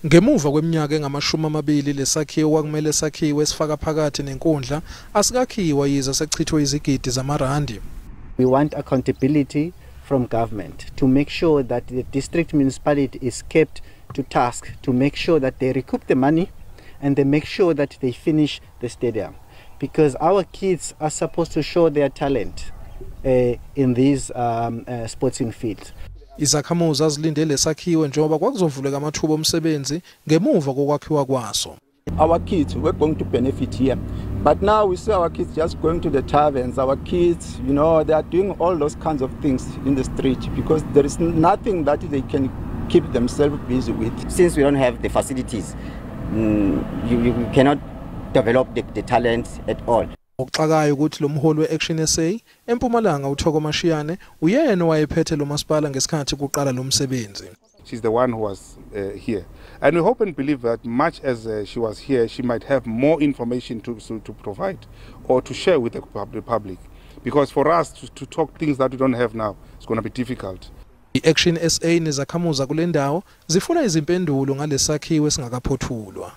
Ngemuva kweminyaka engama-20 lesakhiwo kwakumele sakhiwe esifaka phakathi nenkundla asikakhiwa yize sechithwe izigidi zamarandi. We want accountability from government to make sure that the district municipality is kept to task to make sure that they recoup the money and they make sure that they finish the stadium, because our kids are supposed to show their talent in these sporting fields. Izakhamuzi azilindele sakhiwe njengoba kwakuzovuleka amathuba omsebenzi ngemuva kokwakhiwa kwaso. Our kids were going to benefit here, but now we see our kids just going to the taverns. Our kids, you know, they are doing all those kinds of things in the street because there is nothing that they can keep themselves busy with. Since we don't have the facilities, you cannot develop the talents at all. Okuxakayo ukuthi lo mholi weAction SA eMpumalanga uThoko Mashiyane uyena owayephethe loMasipala ngesikhathi kuqala lo msebenzi. She's the one who was here, and we hope and believe that much as she was here, she might have more information to provide or to share with the public, because for us to talk things that we don't have now, it's going to be difficult. iAction SA nezakhamuza kule ndawo zifuna izimpendulo ngalesakhiwo esingakaphothulwa.